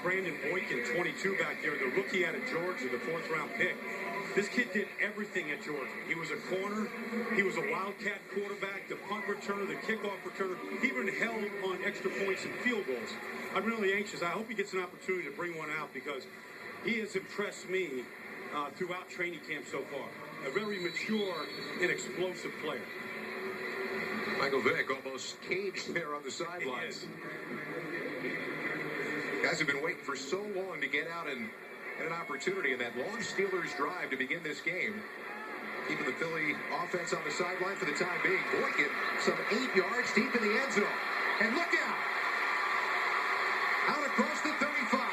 Brandon Boykin, 22 back there, the rookie out of Georgia, the fourth-round pick. This kid did everything at Georgia. He was a corner. He was a wildcat quarterback, the punt returner, the kickoff returner. He even held on extra points and field goals. I'm really anxious. I hope he gets an opportunity to bring one out because he has impressed me throughout training camp so far. A very mature and explosive player. Michael Vick almost caged there on the sidelines. Guys have been waiting for so long to get out and an opportunity in that long Steelers drive to begin this game. Keeping the Philly offense on the sideline for the time being. Boykin, some 8 yards deep in the end zone. And look out! Out across the 35.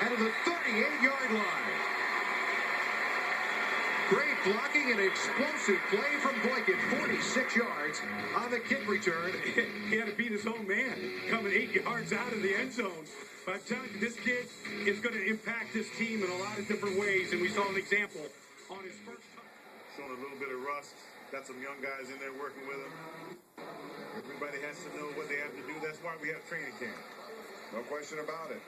And to the 38-yard line. Great blocking and explosive play from Boykin. 46 yards on the kick return. He had to beat his own man, coming 8 yards out of the end zone. But I'm telling you, this kid is going to impact this team in a lot of different ways, and we saw an example on his first time. Showing a little bit of rust. Got some young guys in there working with him. Everybody has to know what they have to do. That's why we have training camp. No question about it.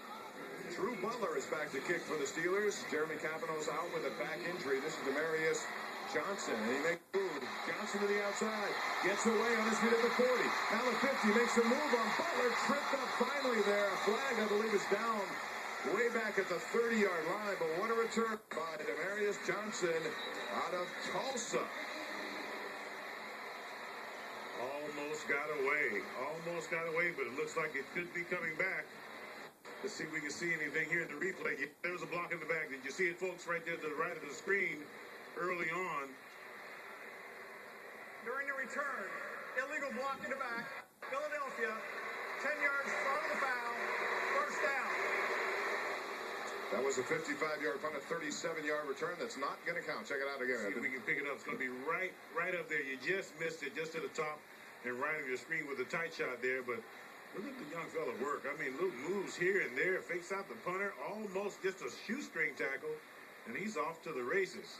Drew Butler is back to kick for the Steelers. Jeremy Cavanagh's out with a back injury. This is Demarius Johnson, and he makes a move. Johnson to the outside, gets away on his feet at the 40. Now the 50, makes a move on Butler, tripped up finally there. A flag, I believe, is down way back at the 30-yard line, but what a return by Demarius Johnson out of Tulsa. Almost got away, but it looks like it could be coming back. Let's see if we can see anything here in the replay. There was a block in the back. Did you see it, folks, right there to the right of the screen early on? During the return, illegal block in the back. Philadelphia, 10 yards from the foul, first down. That was a 55-yard punt, a 37-yard return. That's not going to count. Check it out again. See if we can pick it up. It's going to be right up there. You just missed it, just to the top and right of your screen with a tight shot there, but look at the young fella work. I mean, little moves here and there, fakes out the punter, almost just a shoestring tackle, and he's off to the races.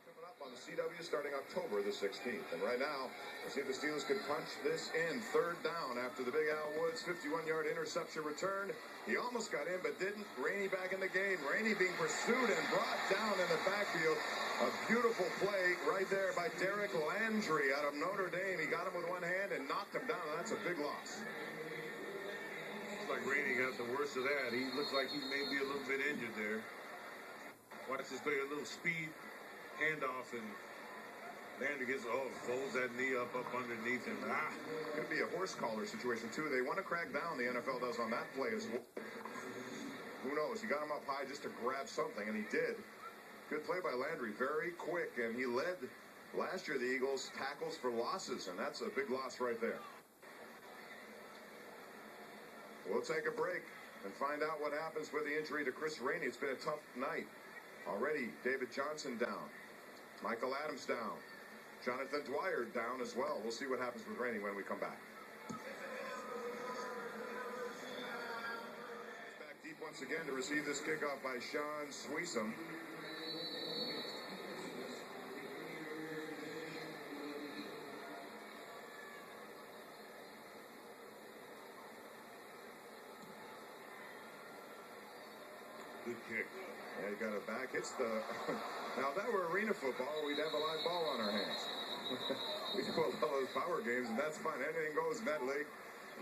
Coming up on the CW starting October the 16th. And right now, we'll see if the Steelers can punch this in. Third down after the Big Al Woods 51-yard interception return. He almost got in, but didn't. Rainey back in the game. Rainey being pursued and brought down in the backfield. A beautiful play right there by Derek Landry out of Notre Dame. He got him with one hand and knocked him down, and that's a big loss. Looks like Rainey got the worst of that. He looks like he may be a little bit injured there. Watch this play, a little speed handoff, and Landry gets, folds that knee up underneath him. Could be a horse collar situation, too. They want to crack down, the NFL does, on that play as well. Who knows? He got him up high just to grab something, and he did. Good play by Landry, very quick, and he led last year the Eagles tackles for losses, and that's a big loss right there. We'll take a break and find out what happens with the injury to Chris Rainey. It's been a tough night. Already, David Johnson down. Michael Adams down. Jonathan Dwyer down as well. We'll see what happens with Rainey when we come back. Back deep once again to receive this kickoff by Sean Sweesum. Good kick. Yeah, he got it back. It's the... Now, if that were arena football, we'd have a live ball on our hands. We do all those power games, and that's fine. Anything goes in that league.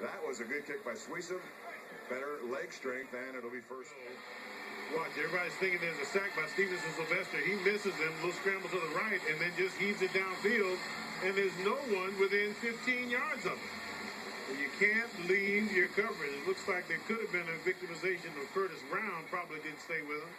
That was a good kick by Sweesum. Better leg strength, and it'll be first. Watch, everybody's thinking there's a sack by Stevenson Sylvester. He misses him, little scramble to the right, and then just heaves it downfield, and there's no one within 15 yards of him. You can't leave your coverage. It looks like there could have been a victimization of Curtis Brown. Probably didn't stay with him.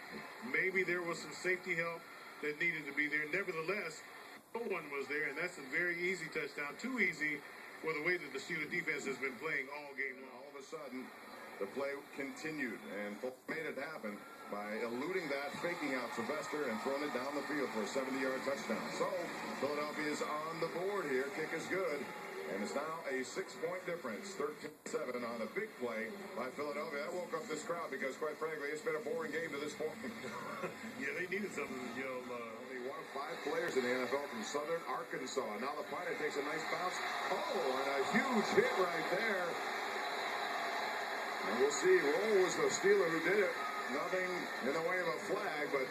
Maybe there was some safety help that needed to be there. Nevertheless, no one was there, and that's a very easy touchdown. Too easy for the way that the Steelers defense has been playing all game long. All of a sudden, the play continued, and made it happen by eluding that, faking out Sylvester, and throwing it down the field for a 70-yard touchdown. So, Philadelphia is on the board here. Kick is good. And it's now a 6-point difference, 13-7 on a big play by Philadelphia. That woke up this crowd because, quite frankly, it's been a boring game to this point. Yeah, they needed something to yell. Only one of 5 players in the NFL from Southern Arkansas. Now the punter takes a nice bounce. Oh, and a huge hit right there. And we'll see. Roll was the Steeler who did it. Nothing in the way of a flag, but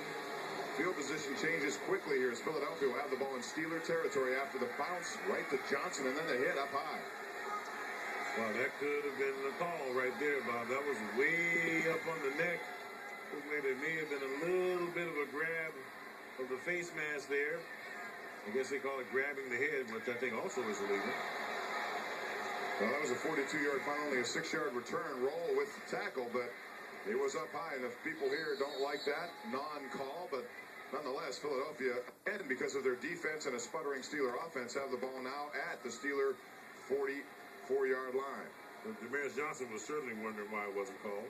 field position changes quickly here as Philadelphia will have the ball in Steeler territory after the bounce right to Johnson and then the hit up high. Well, that could have been the call right there, Bob. That was way up on the neck. Looked like there may have been a little bit of a grab of the face mask there. I guess they call it grabbing the head, which I think also is illegal. Well, that was a 42-yard punt, only a 6-yard return. Roll with the tackle, but it was up high. And if people here don't like that non-call, but nonetheless, Philadelphia, and because of their defense and a sputtering Steeler offense, have the ball now at the Steeler 44-yard line. But Demaryius Johnson was certainly wondering why it wasn't called.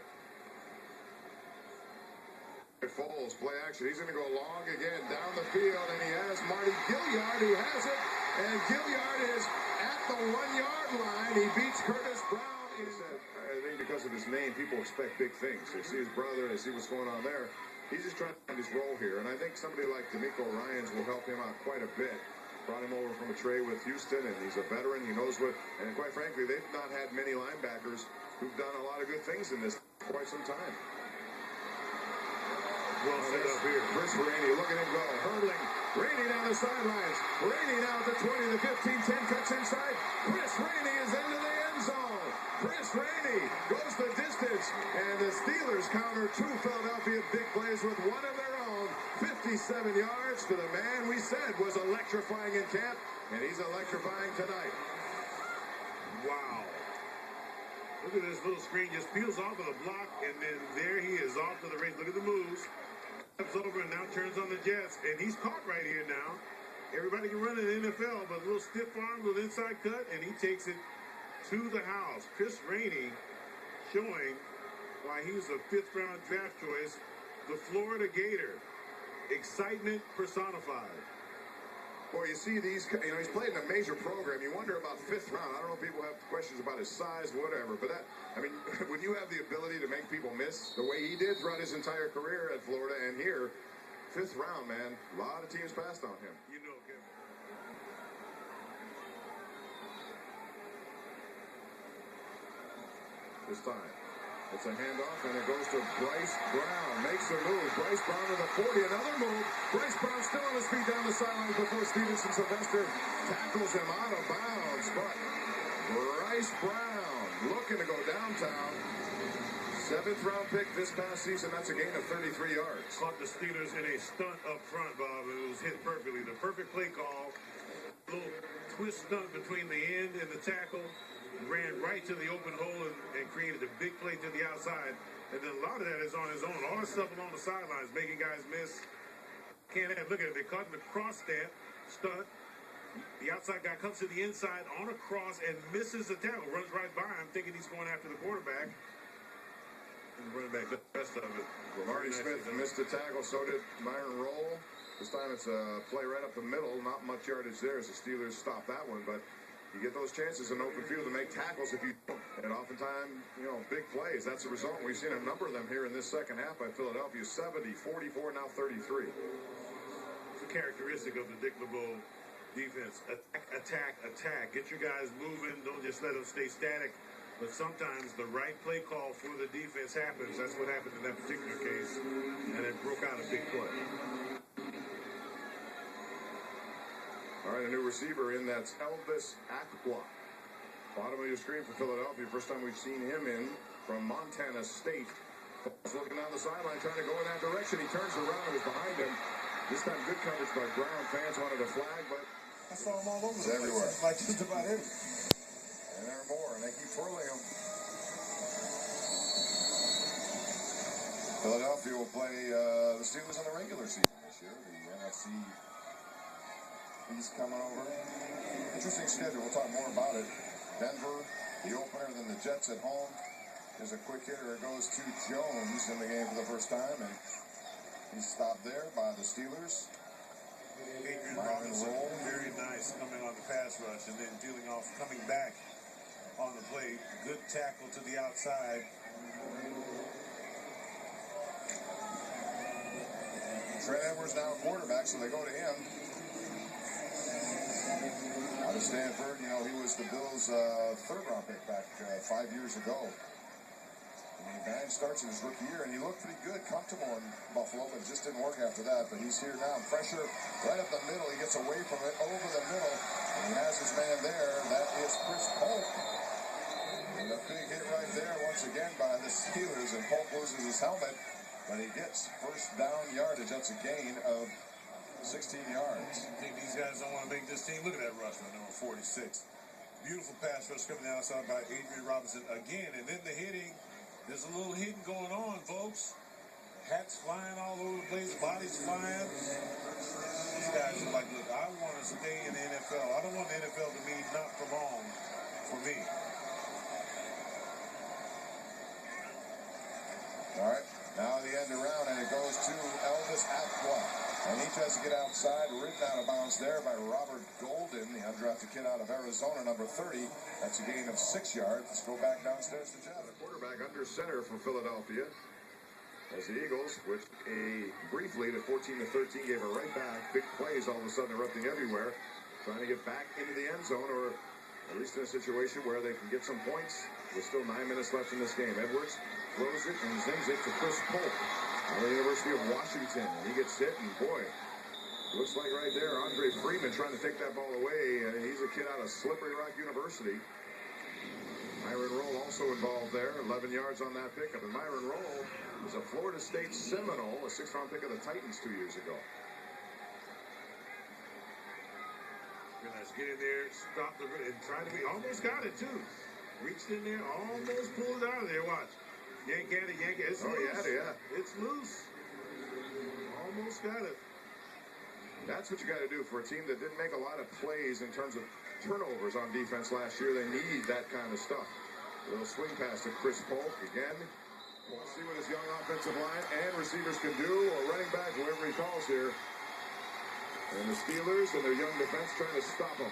Foles, play action. He's going to go long again down the field, and he has Marty Gilliard, who has it. And Gilliard is at the 1-yard line. He beats Curtis Brown. He said, I think because of his name, people expect big things. They see his brother, they see what's going on there. He's just trying to find his role here, and I think somebody like D'Amico Ryans will help him out quite a bit. Brought him over from a trade with Houston, and he's a veteran. He knows what, and quite frankly, they've not had many linebackers who've done a lot of good things in this for quite some time. Well set up here. Chris Rainey, look at him go. Hurdling. Rainey down the sidelines. Rainey now at the 20, the 15, 10 cuts inside. Chris Rainey is into the end zone. Chris Rainey goes the distance. And the Steelers counter 2 Philadelphia big plays with one of their own. 57 yards to the man we said was electrifying in camp. And he's electrifying tonight. Wow. Look at this little screen. Just peels off of the block. And then there he is off to the race. Look at the moves. Steps over and now turns on the Jets. And he's caught right here now. Everybody can run in the NFL, but a little stiff arm, little inside cut, and he takes it to the house. Chris Rainey showing why he was a 5th-round draft choice. The Florida Gator. Excitement personified. Boy, you see these, he's played in a major program. You wonder about 5th round. I don't know if people have questions about his size, whatever. But when you have the ability to make people miss the way he did throughout his entire career at Florida and here, 5th round, man, a lot of teams passed on him. You know, Kevin. This time. It's a handoff, and it goes to Bryce Brown. Makes the move. Bryce Brown to the 40. Another move. Bryce Brown still on his feet down the sidelines before Stevenson Sylvester tackles him out of bounds. But Bryce Brown looking to go downtown. 7th-round pick this past season. That's a gain of 33 yards. Caught the Steelers in a stunt up front, Bob. It was hit perfectly. The perfect play call. Little twist stunt between the end and the tackle. Ran right to the open hole and created a big play to the outside. And then a lot of that is on his own. All that stuff along the sidelines, making guys miss. Can't have, look at it. They caught him the cross stunt. The outside guy comes to the inside on a cross and misses the tackle. Runs right by him, thinking he's going after the quarterback. And the running back does the rest of it. Marty Smith missed the tackle, so did Myron Roll. This time it's a play right up the middle. Not much yardage there as the Steelers stop that one, but you get those chances in open field to make tackles if you don't. And oftentimes, big plays. That's the result. We've seen a number of them here in this second half by Philadelphia. 70, 44, now 33. It's a characteristic of the Dick LeBeau defense. Attack. Get your guys moving. Don't just let them stay static. But sometimes the right play call for the defense happens. That's what happened in that particular case. And it broke out a big play. All right, a new receiver in. That's Elvis Akwa. Bottom of your screen for Philadelphia. First time we've seen him in from Montana State. He's looking down the sideline, trying to go in that direction. He turns around and was behind him. This time good coverage by Brown. Fans wanted a flag, but I saw him all over the everywhere. place. Like just about everywhere. And there are more, and they keep twirling him. Philadelphia will play the Steelers in the regular season this year. The NFC East coming over. Interesting schedule. We'll talk more about it. Denver, the opener, then the Jets at home. There's a quick hitter. It goes to Jones in the game for the first time, and he's stopped there by the Steelers. Adrian Robinson, very nice coming on the pass rush and then dealing off, coming back on the play. Good tackle to the outside. Trent Edwards now quarterback, so they go to him. Out of Stanford, he was the Bills' 3rd-round pick back 5 years ago. Van starts in his rookie year, and he looked pretty good, comfortable in Buffalo, but it just didn't work after that. But he's here now. Pressure right up the middle. He gets away from it, over the middle, and he has his man there. That is Chris Polk. And a big hit right there once again by the Steelers, and Polk loses his helmet, but he gets first down yardage. That's a gain of 16 yards. I think these guys don't want to make this team. Look at that rush by number 46. Beautiful pass rush coming outside by Adrian Robinson again, and then the hitting. There's a little hitting going on, folks. Hats flying all over the place, bodies flying. These guys are like, look, I want to stay in the NFL. I don't want the NFL to mean not for long for me. All right, now the end around, and it goes to Elvis Aqua. And he tries to get outside, ripped out of bounds there by Robert Golden, the undrafted kid out of Arizona, number 30. That's a gain of 6 yards. Let's go back downstairs to Jeff. The quarterback under center for Philadelphia. As the Eagles, with a brief lead at 14-13, gave it right back. Big plays all of a sudden erupting everywhere. Trying to get back into the end zone, or at least in a situation where they can get some points. There's still 9 minutes left in this game. Edwards throws it and zings it to Chris Polk out of the University of Washington. And he gets hit, and boy, looks like right there, Andre Freeman trying to take that ball away. And he's a kid out of Slippery Rock University. Myron Rolle also involved there, 11 yards on that pickup. And Myron Rolle was a Florida State Seminole, a 6th-round pick of the Titans 2 years ago. Let's get in there, stop the, and try to be, almost got it too. Reached in there, almost pulled it out of there. Watch. Yank at it, yank it. It's loose. Yeah. It's loose. Almost got it. That's what you got to do for a team that didn't make a lot of plays in terms of turnovers on defense last year. They need that kind of stuff. A little swing pass to Chris Polk again. We'll see what his young offensive line and receivers can do, or running back, whoever he calls here. And the Steelers and their young defense trying to stop him.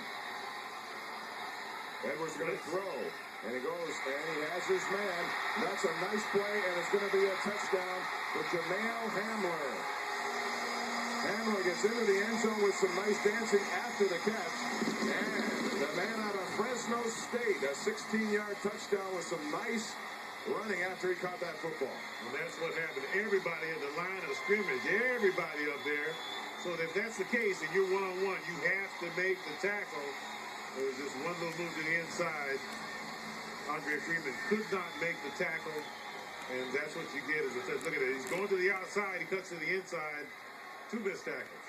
Edwards going to throw. And he goes, and he has his man. That's a nice play, and it's going to be a touchdown for Jamal Hamler. Hamler gets into the end zone with some nice dancing after the catch. And the man out of Fresno State, a 16-yard touchdown with some nice running after he caught that football. Well, that's what happened. Everybody at the line of scrimmage, everybody up there. So if that's the case and you're one-on-one, you have to make the tackle. There was just one little move to the inside. Andre Freeman could not make the tackle, and that's what you get as a touch. Look at it. He's going to the outside. He cuts to the inside. 2 missed tackles.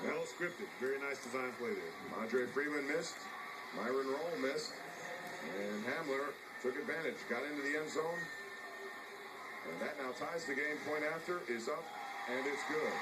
Well scripted. Very nice design play there. Andre Freeman missed. Myron Rolle missed. And Hamler took advantage. Got into the end zone. And that now ties the game. Point after is up, and it's good.